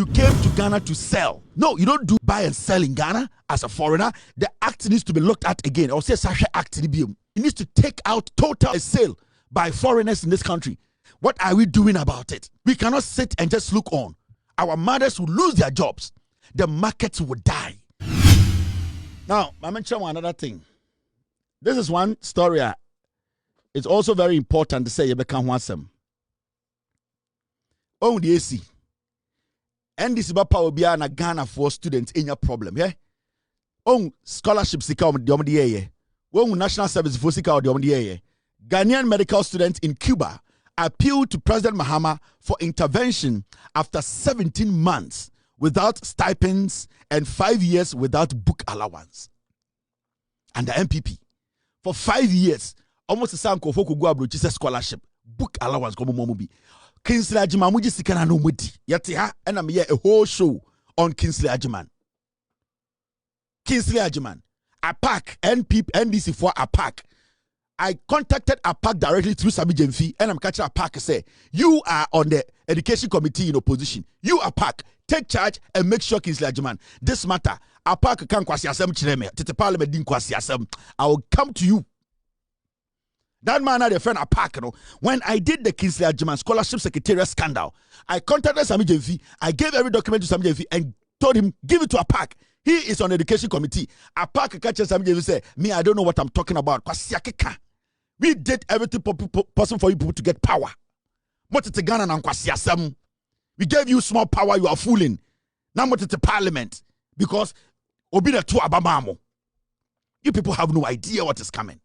You came to Ghana to sell. No, you don't do buy and sell in Ghana as a foreigner. The act needs to be looked at again. Or say Sasha Act. It needs to take out total sale by foreigners in this country. What are we doing about it? We cannot sit and just look on. Our mothers will lose their jobs. The markets will die. Now, I mentioned another thing. This is one story. It's also very important to say you become one. Oh, the AC. And this is about power na Ghana for students in your problem, yeah? Oh, scholarships the year. Oh, national service for the year. Ghanaian medical students in Cuba appealed to President Mahama for intervention after 17 months without stipends and 5 years without book allowance. And the NPP for 5 years, almost the same Afoko go Abronye scholarship, book allowance go momubi. Kingsley Ajiman muji sikana no mudi. Yati ha and I'm here a whole show on Kingsley Ajiman. Kingsley Ajiman, APAC, NDC for APAC. I contacted APAC directly through Sami Jemfi, and I'm catching APAC say, you are on the education committee in opposition. You APAC, take charge and make sure Kingsley Ajiman. This matter, APAC can kwasi asem chireme. Tete parliament din kwasi asem. I will come to you. That man had a friend APAC, you know. When I did the Kingsley Ajiman scholarship secretariat scandal, I contacted Sami Jemfi. I gave every document to Sami Jemfi and told him, give it to APAC. He is on the education committee. APAC catches Sami Jemfi say, me, I don't know what I'm talking about. We did everything possible for you people to get power. We gave you small power, you are fooling. Now what is the parliament? Because Obina to Abamamo. You people have no idea what is coming.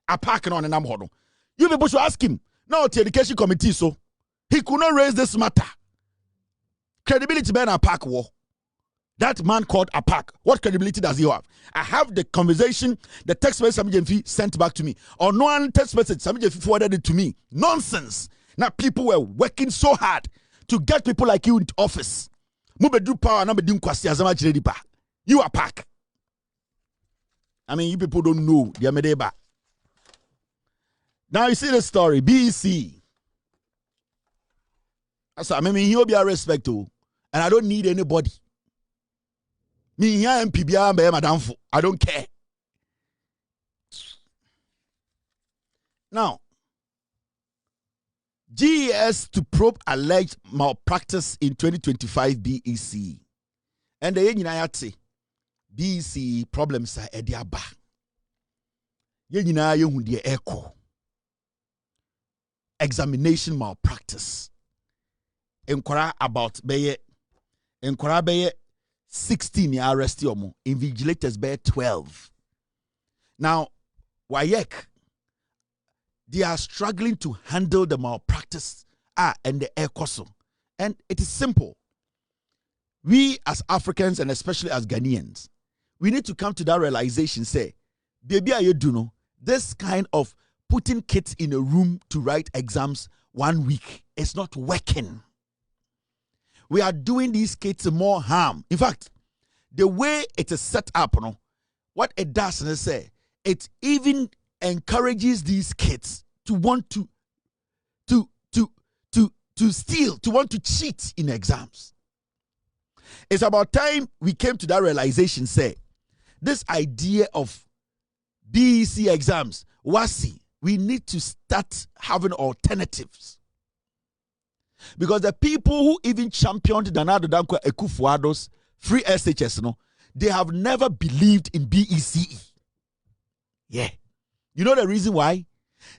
APAC on and I'm you people should ask him. No, the education committee, so he could not raise this matter. Credibility ben APAC war. That man called APAC. What credibility does he have? I have the conversation, the text message Sami Jemfi sent back to me. Or no one text message Sami Jemfi forwarded it to me. Nonsense. Now people were working so hard to get people like you into office. You APAC. I mean, you people don't know the Amedeba. Now you see the story. BECE. I mean, he'll be a respect to, and I don't need anybody. Me here MPB, I don't care. Now, GES to probe alleged malpractice in 2025 BECE. And the Yenayati BECE problems are Ediaba. Yenina Yehundi EOCO. Examination malpractice. Enquire about Beye. 16 arrest invigilators by 12. Now, WAEC, they are struggling to handle the malpractice and the EOCO. And it is simple. We as Africans and especially as Ghanaians, we need to come to that realization, say, baby, you do know, this kind of putting kids in a room to write exams 1 week is not working. We are doing these kids more harm. In fact, the way it is set up, what it does is say it even encourages these kids to want to steal, to want to cheat in exams. It's about time we came to that realization. Say this idea of BECE exams, WASI, we need to start having alternatives. Because the people who even championed Danado Danko Akufo-Addo's free SHS, they have never believed in BECE. Yeah. You know the reason why?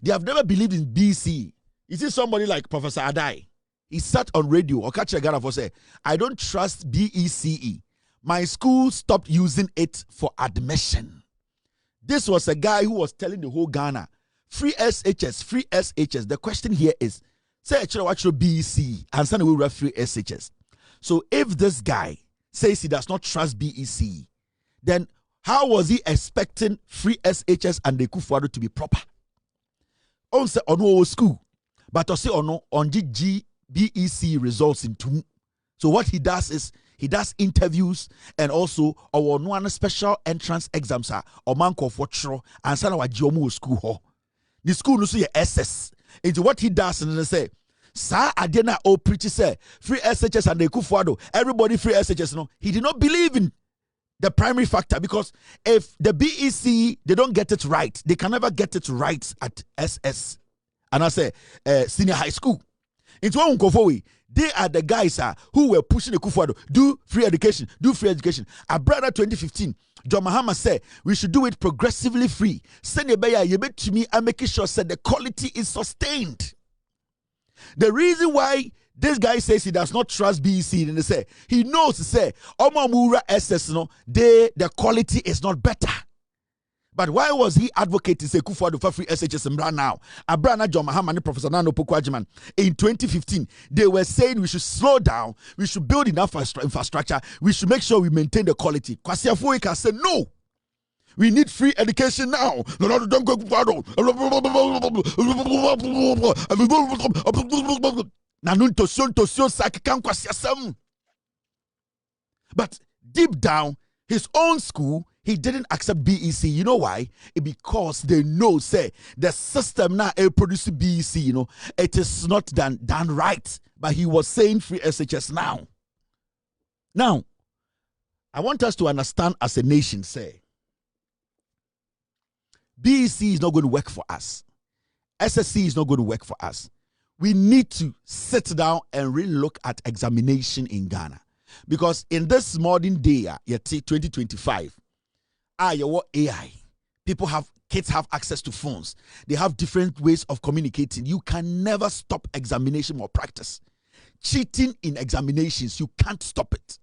They have never believed in BECE. You see somebody like Professor Adai. He sat on radio or catch a Ghana for say, I don't trust BECE. My school stopped using it for admission. This was a guy who was telling the whole Ghana, free SHS, free SHS. The question here is, say what should BECE and send away free SHS. So if this guy says he does not trust BECE, then how was he expecting free SHS and the Akufo-Addo to be proper? On say on no school, but to say on BECE results in two. So what he does is he does interviews and also our one special entrance exams are or man call for tro and send our Jomu school ho. The school no say SS. It's what he does and they say Sa adena o preach say free SHS and Akufo-Addo, everybody free SHS. No, he did not believe in the primary factor, because if the BECE they don't get it right, they can never get it right at SS and I say senior high school. Into one Kofowi, they are the guys who were pushing Akufo-Addo, do free education, do free education. A brother 2015, John Mahama said we should do it progressively free. Send a bayer, you bet to me, and making sure that the quality is sustained. The reason why this guy says he does not trust BECE, and they say he knows, say Omamura SS, no, the quality is not better. But why was he advocating say Akufo-Addo for free SHS now? Abrana John Mahama and Professor Nano Pokwajiman in 2015, they were saying we should slow down, we should build enough infrastructure, we should make sure we maintain the quality. Kwasi Afoko said no. We need free education now. But deep down, his own school, he didn't accept BECE. You know why? Because they know, say, the system now produce BECE, you know, it is not done right. But he was saying free SHS now. Now, I want us to understand as a nation, say, BECE is not going to work for us. SSC is not going to work for us. We need to sit down and really look at examination in Ghana. Because in this modern day, 2025, AI, kids have access to phones. They have different ways of communicating. You can never stop examination or practice. Cheating in examinations, you can't stop it.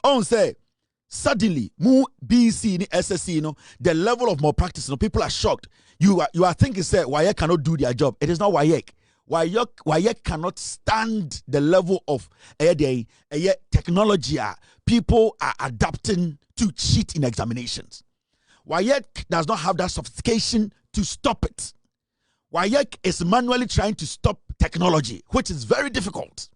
On say, suddenly, BECE in SSC, you know, the level of malpractice, you know, people are shocked. You are thinking, say, WAEC cannot do their job. It is not WAEC. WAEC cannot stand the level of technology. People are adapting to cheat in examinations. WAEC does not have that sophistication to stop it. WAEC is manually trying to stop technology, which is very difficult.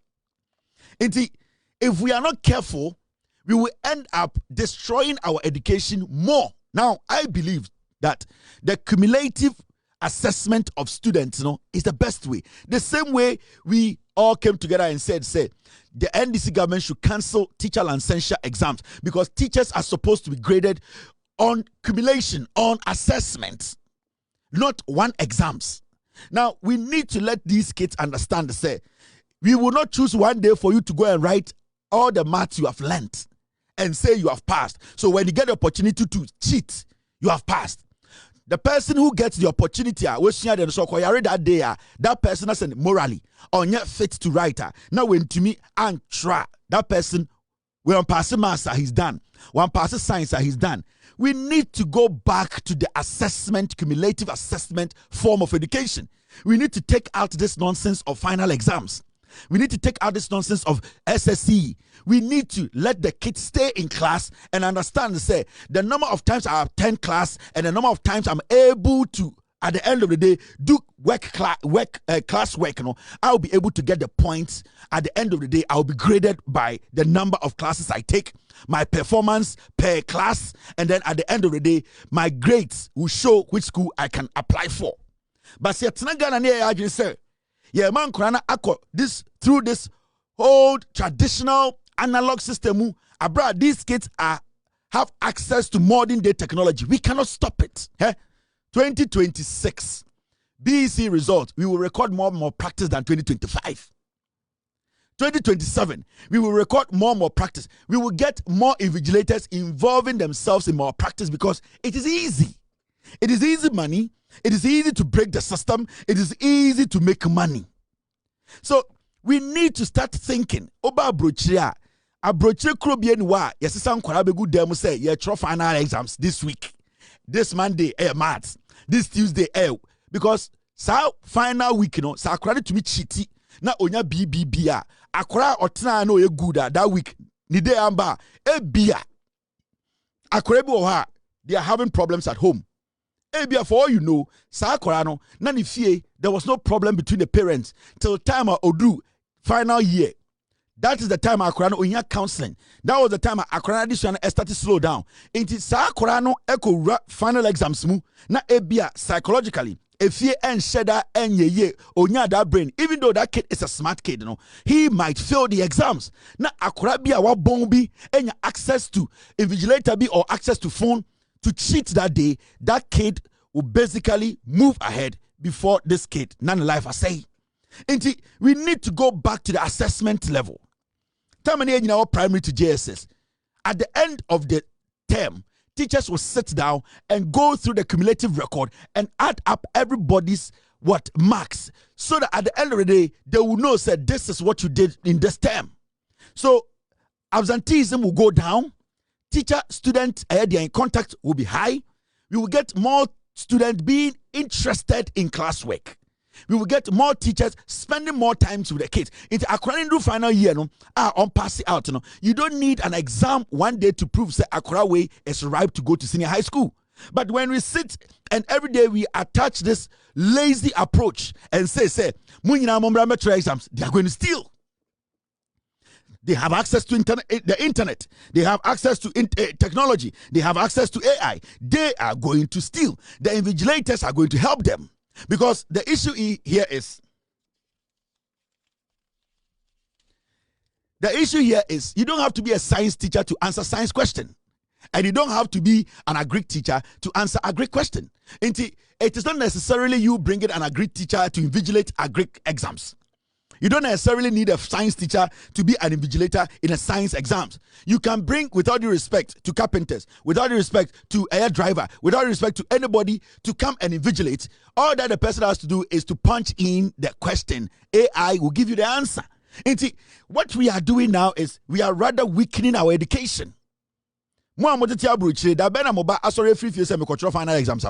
If we are not careful, we will end up destroying our education more. Now, I believe that the cumulative assessment of students, you know, is the best way. The same way we all came together and said, the NDC government should cancel teacher licensure exams, because teachers are supposed to be graded on cumulation, on assessments, not one exams. Now, we need to let these kids understand, say, we will not choose one day for you to go and write all the maths you have learned and say you have passed. So when you get the opportunity to cheat, you have passed. The person who gets the opportunity, that person is morally or not fit to write. Now when to me and try that person, when pass master, he's done. One pass science, he's done. We need to go back to the assessment, cumulative assessment form of education. We need to take out this nonsense of final exams. We need to take out this nonsense of SSC. We need to let the kids stay in class and understand, say, the number of times I attend class and the number of times I'm able to, at the end of the day, do class work. You know, I'll be able to get the points. At the end of the day, I'll be graded by the number of classes I take, my performance per class, and then at the end of the day, my grades will show which school I can apply for. But see, say, yeah, man, this through this old traditional analog system. Abroad, these kids have access to modern day technology. We cannot stop it. 2026 BECE result, we will record more practice than 2025. 2027, we will record more practice. We will get more invigilators involving themselves in more practice, because it is easy. It is easy money. It is easy to break the system. It is easy to make money. So we need to start thinking about Abronye. Abronye krobien wa yesisan kwara begu dem say ye tro final exams this week. This Monday maths. This Tuesday because sa final week, you know, sa kwara to me chiti na onya BBB a akwara otena na o good that week. Ni day amba bia akwara bi wo ha, they are having problems at home. Ebia, for all you know, Sakorano, Nani Fie, there was no problem between the parents till time Odu final year. That is the time Akorano in your counseling. That was the time Akorano this one started to slow down. Into Sakorano echo final exams mu na ebia psychologically if ye and shedder and ye onya that brain, even though that kid is a smart kid, he might fail the exams. Now akurabia wa bombi and access to invigilator be or access to phone to cheat that day, that kid will basically move ahead before this kid. None life I say. And we need to go back to the assessment level. Terminate in our primary to JSS. At the end of the term, teachers will sit down and go through the cumulative record and add up everybody's marks, so that at the end of the day they will know that this is what you did in this term. So absenteeism will go down, teacher student their contact will be high, we will get more students being interested in classwork. We will get more teachers spending more time with the kids. It's according to final year, on pass it out. You don't need an exam one day to prove that Accra way is ripe to go to senior high school. But when we sit and every day we attach this lazy approach and say, exams, they are going to steal. They have access to the internet. They have access to technology. They have access to AI. They are going to steal. The invigilators are going to help them. Because the issue here is, you don't have to be a science teacher to answer science question. And you don't have to be an agric teacher to answer agric question. It is not necessarily you bringing an agric teacher to invigilate agric exams. You don't necessarily need a science teacher to be an invigilator in a science exams. You can bring, without due respect to carpenters, without due respect to air driver, without due respect to anybody, to come and invigilate. All that the person has to do is to punch in the question. AI will give you the answer. And see, what we are doing now is we are rather weakening our education. Final exams.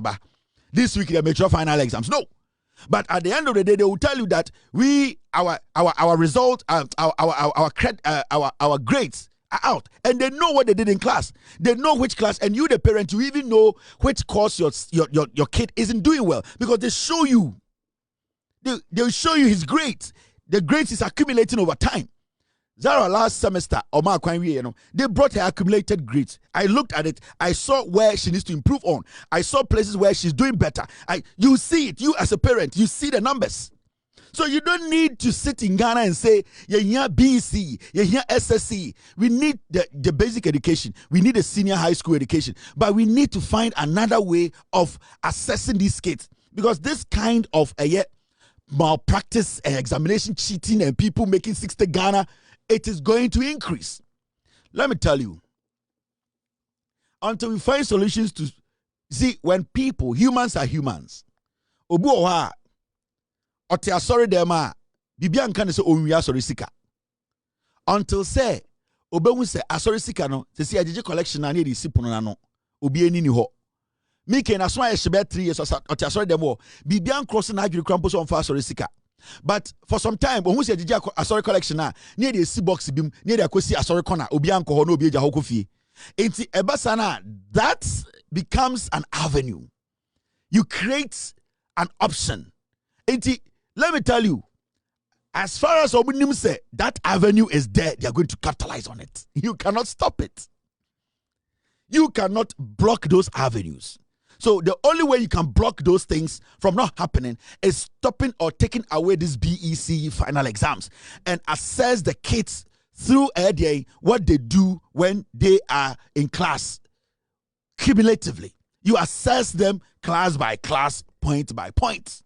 This week they make final exams. No. But at the end of the day, they will tell you that our result, our grades are out, and they know what they did in class. They know which class, and you, the parent, you even know which course your kid isn't doing well, because they show you. They'll show you his grades. The grades is accumulating over time. Zara last semester, they brought her accumulated grades. I looked at it. I saw where she needs to improve on. I saw places where she's doing better. You see it. You as a parent, you see the numbers. So you don't need to sit in Ghana and say, you're here BECE, you're here SSC. We need the basic education. We need a senior high school education. But we need to find another way of assessing these kids. Because this kind of malpractice and examination cheating and people making 60 Ghana, it is going to increase. Let me tell you, until we find solutions to see, when humans are humans, obu oha ote asori dema bibia nka ne se onwi asori sika, until say obehu se asori sika no se si agege collection na dey sipono na no obi eni ni ho mike na so ayeshebe 3 years ote asori demo bibia cross na adwiri krampo so on fa asori sika. But for some time, when we say a sorry collection, near the sea box bim, near the Kosi a sorry corner, Obianco, no be Jahokofi. It's Ebasana, that becomes an avenue. You create an option. Let me tell you, as far as Obunim say, that avenue is there, they are going to capitalize on it. You cannot stop it. You cannot block those avenues. So the only way you can block those things from not happening is stopping or taking away these BECE final exams and assess the kids through what they do when they are in class cumulatively. You assess them class by class, point by point.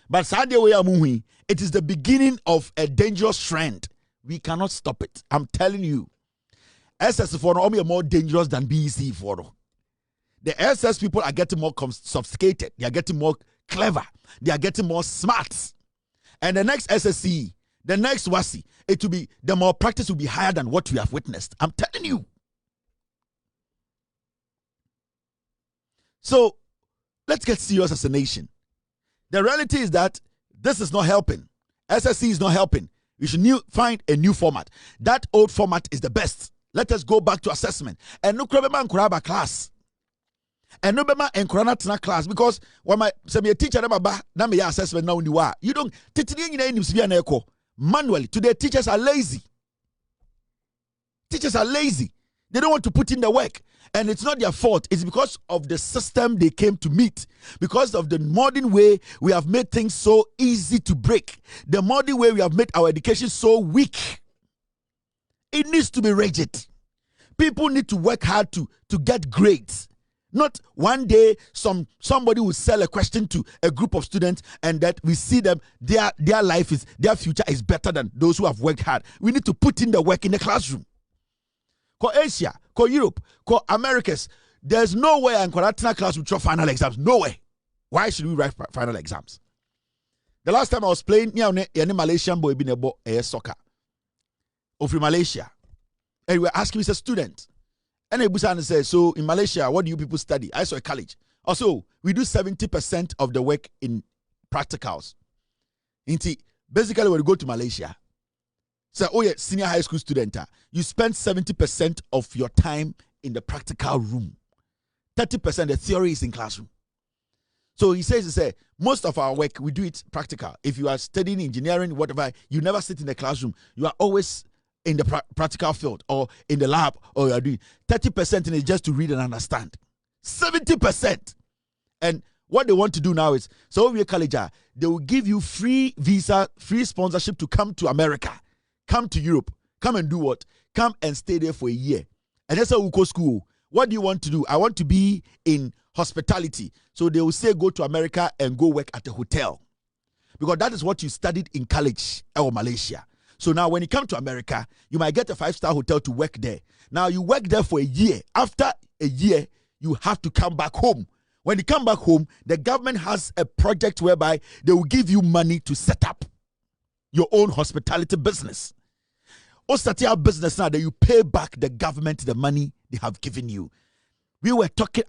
But sadly, it is the beginning of a dangerous trend. We cannot stop it. I'm telling you. SS4 are more dangerous than BECE4. The SS people are getting more sophisticated. They are getting more clever. They are getting more smart. And the next SSC, the next WASI, it will be, the more practice will be higher than what we have witnessed. I'm telling you. So let's get serious as a nation. The reality is that this is not helping. SSC is not helping. We should find a new format. That old format is the best. Let us go back to assessment. And no man kuraba class. And no bema encourage na class, because when my teacher na me assessment now you don't manually. Today teachers are lazy. Teachers are lazy. They don't want to put in the work. And it's not their fault. It's because of the system they came to meet. Because of the modern way we have made things so easy to break. The modern way we have made our education so weak. It needs to be rigid. People need to work hard to get grades. Not one day somebody will sell a question to a group of students and that we see them, their future is better than those who have worked hard. We need to put in the work in the classroom. Ko Asia, ko Europe, ko Americas, there's no way in Kwaratina class with your final exams. No way. Why should we write final exams? The last time I was playing, any Malaysian boy been able soccer. Of Malaysia. And we were asking me, as a student. And Busan said, so in Malaysia, what do you people study? I saw a college. Also, we do 70% of the work in practicals. Basically, when you go to Malaysia, so, oh yeah, senior high school student, you spend 70% of your time in the practical room. 30% the theory is in classroom. So he says, most of our work, we do it practical. If you are studying engineering, whatever, you never sit in the classroom. You are always in the practical field or in the lab, or you are doing 30% in it just to read and understand. 70%. And what they want to do now is, so we college, they will give you free visa, free sponsorship to come to America. Come to Europe. Come and do what? Come and stay there for a year. And that's how we go school. What do you want to do? I want to be in hospitality. So they will say go to America and go work at a hotel. Because that is what you studied in college or Malaysia. So now when you come to America, you might get a 5-star hotel to work there. Now you work there for a year. After a year, you have to come back home. When you come back home, the government has a project whereby they will give you money to set up your own hospitality business. Or start your business now that you pay back the government the money they have given you. We were talking,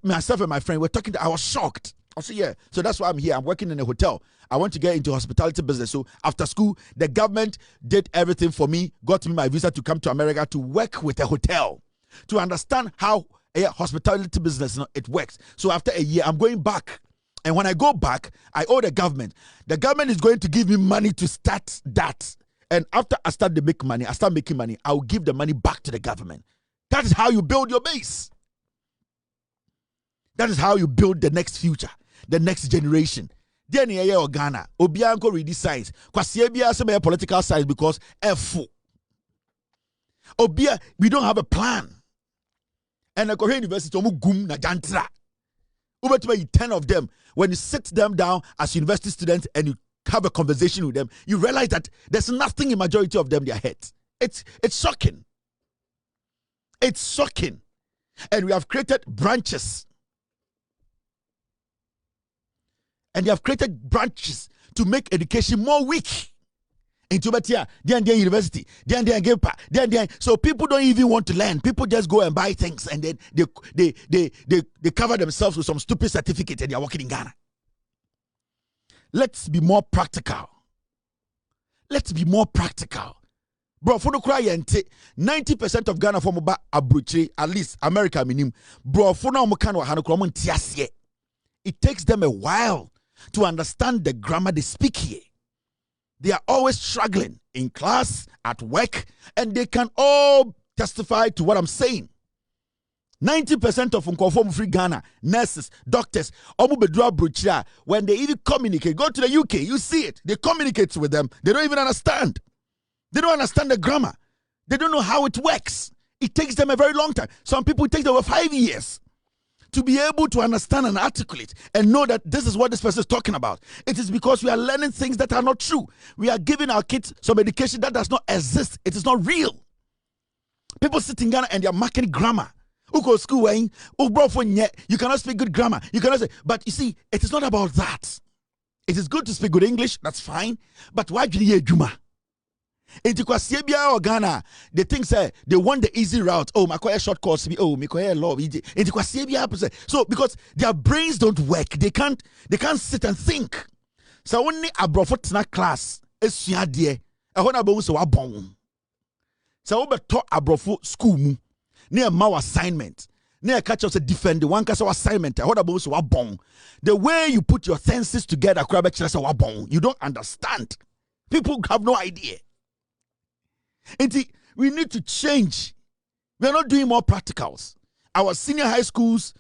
myself and my friend were talking, I was shocked. I said, yeah, so that's why I'm here. I'm working in a hotel. I want to get into hospitality business. So after school, the government did everything for me, got me my visa to come to America to work with a hotel, to understand how a hospitality business, it works. So after a year, I'm going back. And when I go back, I owe the government. The government is going to give me money to start that. And after I start to make money, I start making money, I'll give the money back to the government. That is how you build your base. That is how you build the next future, the next generation. Then here Ghana, Obianko read science. Kwasiebia some political science because F4. Obia, we don't have a plan. And the Korean University, Gum na jantra. Over 10 of them, when you sit them down as university students and you have a conversation with them, you realize that there's nothing in majority of them their heads. It's shocking. It's shocking. And we have created branches. And they have created branches to make education more weak. Into Batia, then university, then so people don't even want to learn. People just go and buy things and then they cover themselves with some stupid certificate and they're working in Ghana. Let's be more practical. Let's be more practical. Bro, for the cry 90% of Ghana from Abronye, at least America minim. Bro, for now it takes them a while to understand the grammar they speak here. They are always struggling in class, at work, and they can all testify to what I'm saying. 90% of Nkofo free Ghana, nurses, doctors, when they even communicate, go to the UK, you see it. They communicate with them. They don't even understand. They don't understand the grammar. They don't know how it works. It takes them a very long time. Some people it takes over 5 years to be able to understand and articulate and know that this is what this person is talking about. It is because we are learning things that are not true. We are giving our kids some education that does not exist. It is not real. People sit in Ghana and they are marking grammar. You go school, you cannot speak good grammar. You cannot say, but you see, it is not about that. It is good to speak good English, that's fine. But why do you hear Juma? In Kwasiebia or Ghana, they think say they want the easy route. Oh, my short course. Oh, my law. So because their brains don't work, they can't sit and think. So only a brofot class is suadie. I want to so wabong. So we taught a brofo school mu near my assignment. Near catch us a defend the one case assignment. I want to so wabong. The way you put your senses together, you don't understand. People have no idea. We need to change We are not doing more practicals. Our senior high schools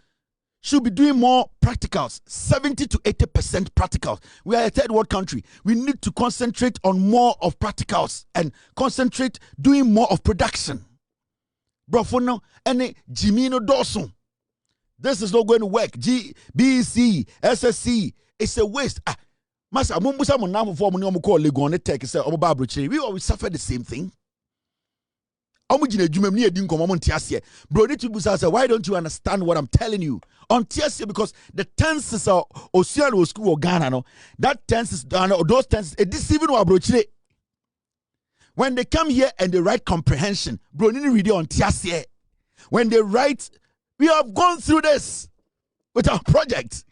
should be doing more practicals, 70 to 80% practicals. We are a third world country. We need to concentrate on more of practicals and concentrate doing more of production. Brofono, any Jimino Dawson. This is not going to work. BECE, SSC, it's a waste. Master, we always suffer the same thing. Bro, need to say, why don't you understand what I'm telling you? On TSC, because the tenses are Ocean School or Ghana, no, that tenses, those tenses, it is even what when they come here and they write comprehension, bro, need to read it on TSC. When they write, we have gone through this with our project.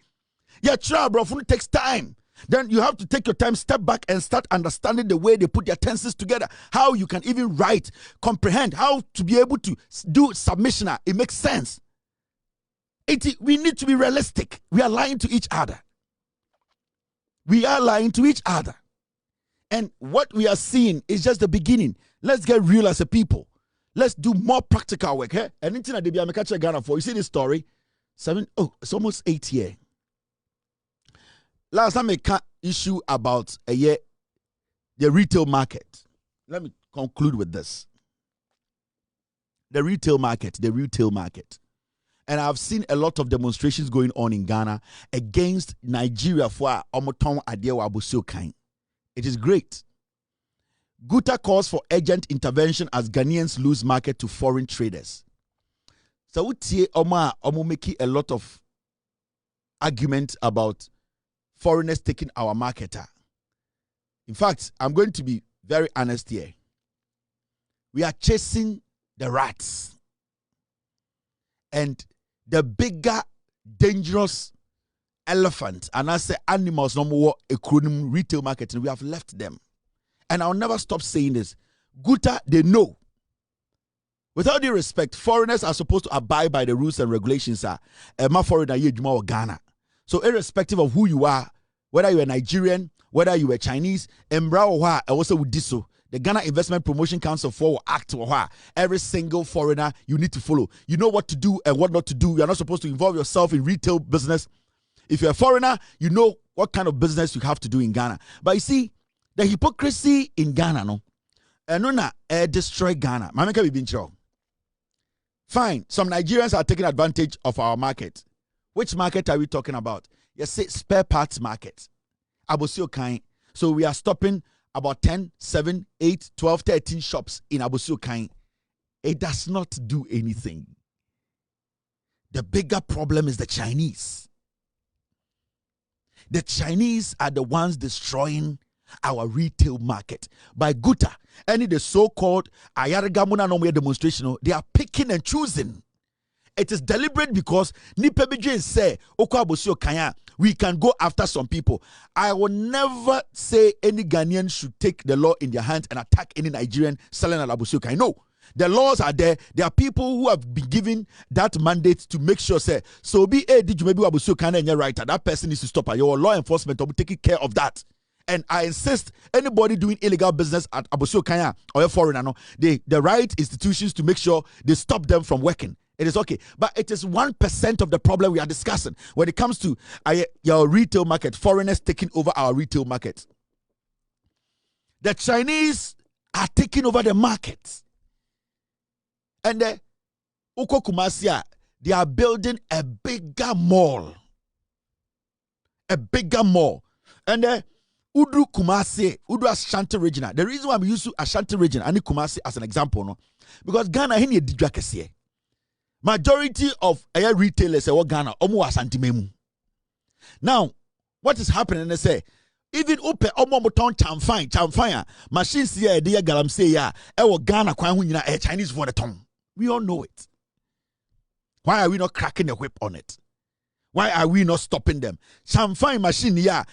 Yeah, try, bro, it takes time. Then you have to take your time, step back, and start understanding the way they put their tenses together. How you can even write, comprehend, how to be able to do submission. It makes sense. We need to be realistic. We are lying to each other. We are lying to each other. And what we are seeing is just the beginning. Let's get real as a people. Let's do more practical work. Eh? And anything that they be Ghana for. You see this story? It's almost 8 years. Last time I can't issue about the retail market. Let me conclude with this. The retail market. And I've seen a lot of demonstrations going on in Ghana against Nigeria for Omoton Adewa Abusio Kain. It is great. Guta calls for urgent intervention as Ghanaians lose market to foreign traders. So we see Omo making a lot of argument about foreigners taking our market. In fact, I'm going to be very honest here. We are chasing the rats. And the bigger, dangerous elephant, and I say animals, no more acronym retail marketing, we have left them. And I'll never stop saying this. Guta, they know. Without due respect, foreigners are supposed to abide by the rules and regulations. My foreigner, or Ghana. So irrespective of who you are, whether you're a Nigerian, whether you're a Chinese, the Ghana Investment Promotion Council for act every single foreigner you need to follow. You know what to do and what not to do. You're not supposed to involve yourself in retail business. If you're a foreigner, you know what kind of business you have to do in Ghana. But you see, the hypocrisy in Ghana, no, destroy Ghana. Fine, some Nigerians are taking advantage of our market. Which market are we talking about? Yes, say spare parts market. Abusio Kain. So we are stopping about 10, 7, 8, 12, 13 shops in Abusio Kain. It does not do anything. The bigger problem is the Chinese. The Chinese are the ones destroying our retail market. By Guta, any the so-called Ayaragamuna Nomwe demonstration, they are picking and choosing. It is deliberate because Nipebije say, we can go after some people. I will never say any Ghanaian should take the law in their hands and attack any Nigerian selling at Abusio. No, the laws are there. There are people who have been given that mandate to make sure, say, so be a did you maybe Abusio and you're right. That person needs to stop. Your law enforcement will be taking care of that. And I insist, anybody doing illegal business at Abusio Kanya or a foreigner, the right institutions to make sure they stop them from working. It is okay. But it is 1% of the problem we are discussing when it comes to your retail market, foreigners taking over our retail market. The Chinese are taking over the market. And the EOCO Kumasia, they are building a bigger mall. A bigger mall. And Udu Kumasi, Udu Ashanti region. The reason why I'm using Ashanti region and Kumasi as an example, no, because Ghana hini didrakese. Majority of retailers say Ghana omu Ashanti memu. Now, what is happening? They say even ope omo moton chamfine machines here dey galam say ya Ghana kwan hu nyina Chinese for the tongue. We all know it. Why are we not cracking the whip on it? Why are we not stopping them? Chamfine machine dey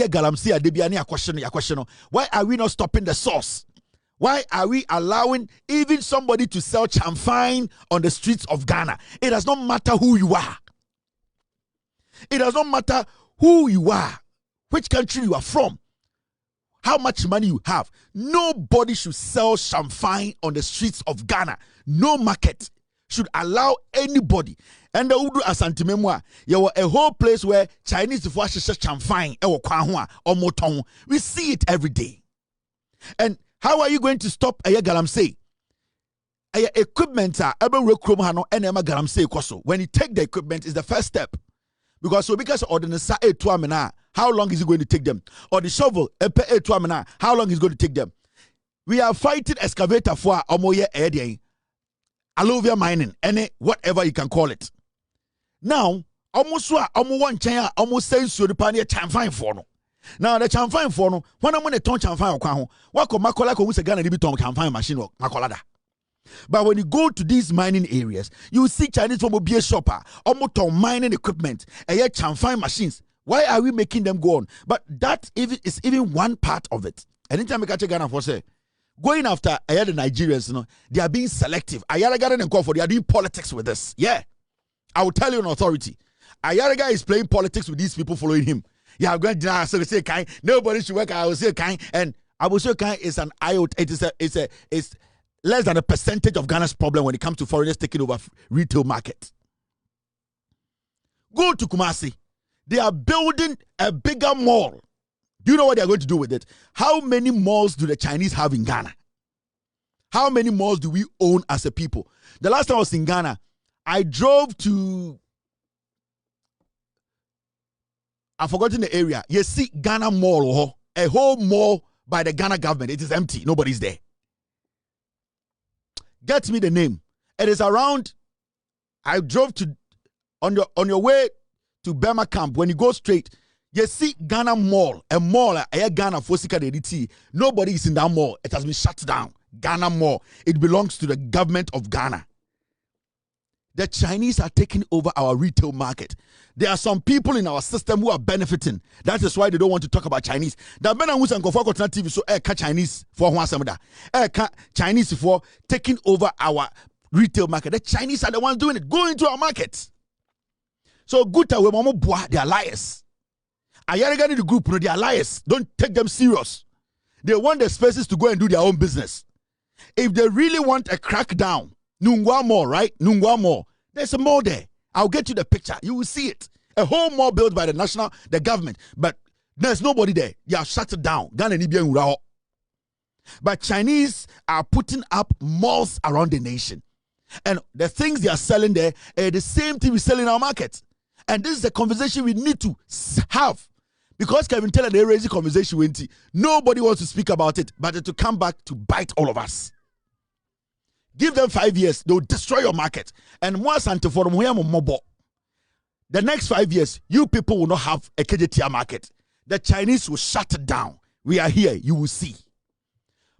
galam say dey bia na question. Why are we not stopping the source? Why are we allowing even somebody to sell chamfine on the streets of Ghana? It does not matter who you are. It does not matter who you are, which country you are from, how much money you have. Nobody should sell chamfine on the streets of Ghana. No market. should allow anybody. And the Udu Asantimemwa, you were a whole place where Chinese for chamfine, we see it every day. And how are you going to stop a galamsey? Equipment are when you take the equipment is the first step. Because how long is it going to take them? Or the shovel, how long is it going to take them? We are fighting excavator for alluvial mining, any whatever you can call it. Now, almost saying so the pioneer chamfine for no. Now the chamfine for no, when I'm going to turn chamfine or what could Macola who's a gun and ton chamfine machine or Macolada. But when you go to these mining areas, you see Chinese from be a shopper, almost mining equipment, and yet chamfine machines. Why are we making them go on? But that is even one part of it. Anytime I catch a Ghana for say, going after the Nigerians, they are being selective. Ayaraga and call for they are doing politics with this. Yeah. I will tell you an authority. Ayaraga is playing politics with these people following him. Yeah, I'm going to deny. So they say kind. Nobody should work. I will say kind. And I will say kind is an iota. It's less than a percentage of Ghana's problem when it comes to foreigners taking over retail market. Go to Kumasi. They are building a bigger mall. Do you know what they are going to do with it? How many malls do the Chinese have in Ghana? How many malls do we own as a people? The last time I was in Ghana, I drove to, I've forgotten the area. You see Ghana Mall, a whole mall by the Ghana government. It is empty. Nobody's there. Get me the name. It is around, I drove to, on your way to Burma camp, when you go straight, you see Ghana Mall, a mall, a Ghana Fosika DDT. Nobody is in that mall. It has been shut down. Ghana Mall. It belongs to the government of Ghana. The Chinese are taking over our retail market. There are some people in our system who are benefiting. That is why they don't want to talk about Chinese. The men who are TV so Chinese for Chinese for taking over our retail market. The Chinese are the ones doing it. Go into our markets. So good we mama they are liars. Ayaragani the group, they are liars. Don't take them serious. They want the spaces to go and do their own business. If they really want a crackdown, Nungwa Mall, right? Nungwa Mall. There's a mall there. I'll get you the picture. You will see it. A whole mall built by the government. But there's nobody there. They have shut it down. But Chinese are putting up malls around the nation. And the things they are selling there are the same thing we sell in our market. And this is a conversation we need to have. Because Kevin Teller, they raise the conversation with nobody wants to speak about it, but to come back to bite all of us. Give them 5 years, they'll destroy your market. And once and for the next 5 years, you people will not have a KJTR market. The Chinese will shut it down. We are here, you will see.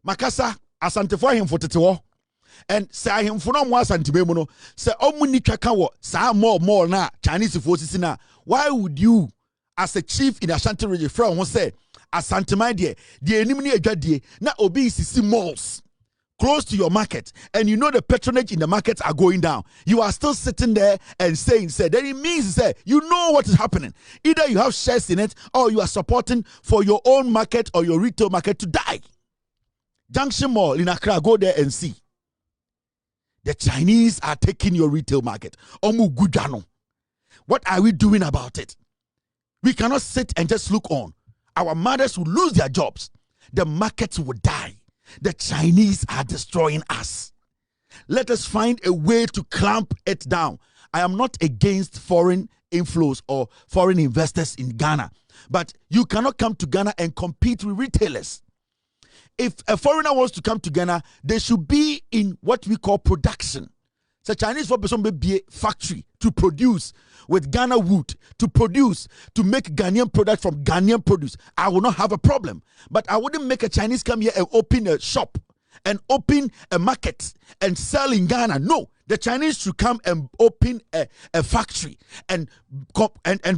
Makasa, asante for him for tetewo. And say him for no more santibemuno. Say omuni chakawo, sa more na Chinese forces na. Why would you, as a chief in Ashanti region, from say asante my dear, the enemy adwadie na obi sisi malls close to your market, and you know the patronage in the markets are going down. You are still sitting there and saying, then it means you know what is happening. Either you have shares in it, or you are supporting for your own market or your retail market to die. Junction Mall in Accra, go there and see. The Chinese are taking your retail market. Omu Gudano. What are we doing about it? We cannot sit and just look on. Our mothers will lose their jobs. The markets will die. The Chinese are destroying us. Let us find a way to clamp it down. I am not against foreign inflows or foreign investors in Ghana, but you cannot come to Ghana and compete with retailers. If a foreigner wants to come to Ghana, they should be in what we call production. So Chinese for person be a factory to produce with Ghana wood, to produce, to make Ghanaian product from Ghanaian produce. I will not have a problem. But I wouldn't make a Chinese come here and open a shop and open a market and sell in Ghana. No, the Chinese should come and open a factory and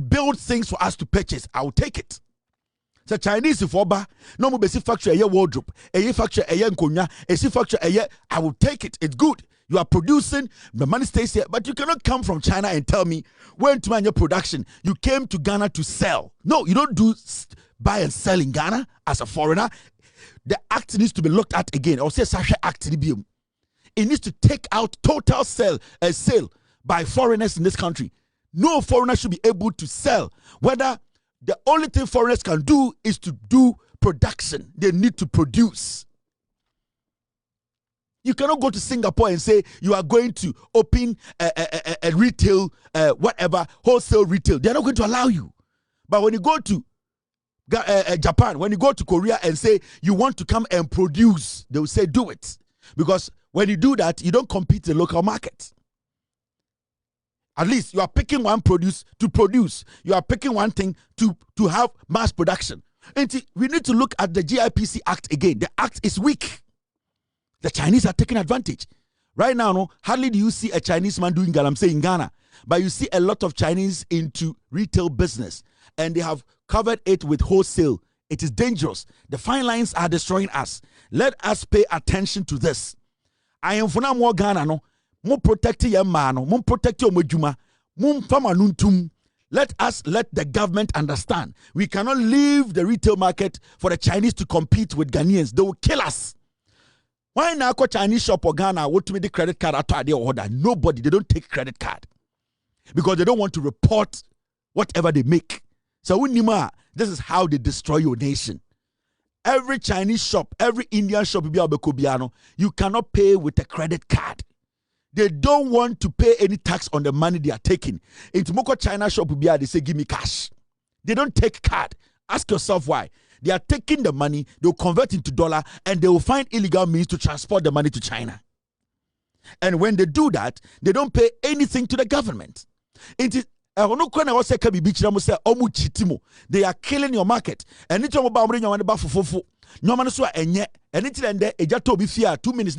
build things for us to purchase. I will take it. So Chinese for no more basic factory a wardrobe, a factory a nkonya, a factory a I will take it. It's good. You are producing, the money stays here, but you cannot come from China and tell me when to manage your production, you came to Ghana to sell. No, you don't do buy and sell in Ghana as a foreigner. The act needs to be looked at again. I'll say Sasha Act. It needs to take out total sale by foreigners in this country. No foreigner should be able to sell. Whether the only thing foreigners can do is to do production. They need to produce. You cannot go to Singapore and say you are going to open a retail, whatever, wholesale retail. They're not going to allow you. But when you go to Japan, when you go to Korea and say you want to come and produce, they will say do it. Because when you do that, you don't compete in the local market. At least you are picking one produce to produce. You are picking one thing to have mass production. And we need to look at the GIPC Act again. The act is weak. The Chinese are taking advantage. Right now, no, hardly do you see a Chinese man doing galamsey in Ghana. But you see a lot of Chinese into retail business. And they have covered it with wholesale. It is dangerous. The fine lines are destroying us. Let us pay attention to this. I am for now more Ghana, no. Mo protect your man, mo protect your mojuma, mo fama nuntum. Let the government understand. We cannot leave the retail market for the Chinese to compete with Ghanaians. They will kill us. Why now go Chinese shop or Ghana? What to me the credit card after they order? Nobody. They don't take credit card because they don't want to report whatever they make. So this is how they destroy your nation. Every Chinese shop, every Indian shop, you cannot pay with a credit card. They don't want to pay any tax on the money they are taking. Into Moko China shop, they say, give me cash. They don't take card. Ask yourself why. They are taking the money, they'll convert into dollar, and they will find illegal means to transport the money to China. And when they do that, they don't pay anything to the government. They are killing your market. And it's 2 minutes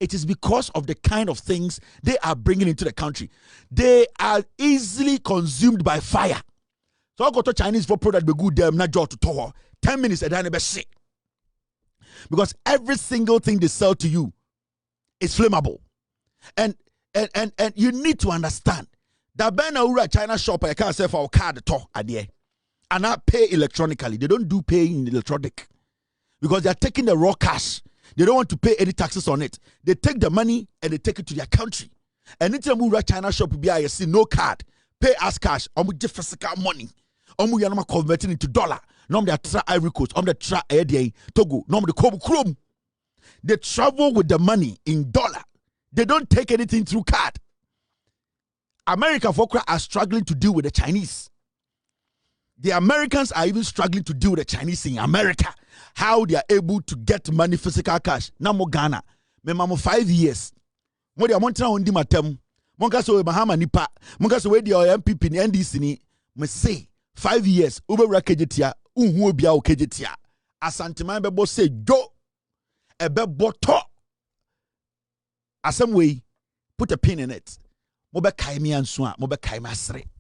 it is because of the kind of things they are bringing into the country. They are easily consumed by fire. So I go to Chinese for product be good them not to tower 10 minutes and then shit. Because every single thing they sell to you is flammable. And you need to understand that Benaura China shop I can't say for a card to adie and not pay electronically. They don't do pay in electronic because they are taking the raw cash. They don't want to pay any taxes on it. They take the money and they take it to their country. And anytime we China shop be I see no card, pay as cash, just physical money. We are not converting into dollar. No, they are Ivory Coast, they try Togo, no, the Kobu Chrome. They travel with the money in dollar. They don't take anything through card. America folk are struggling to deal with the Chinese. The Americans are even struggling to deal with the Chinese in America. How they are able to get money, physical cash. Now mo Ghana, me mamo 5 years. Mo dia montra ondi matem. Monka so Mahama nipa. Monka so we di MPP ni NDC ni. Me say 5 years. Ube rakejetia. Unhu obia okejetia. Asanteman bebo say do. Ebe boto. Asem way. Put a pin in it. Mo be kaimi answa. Mo be kaimi asre.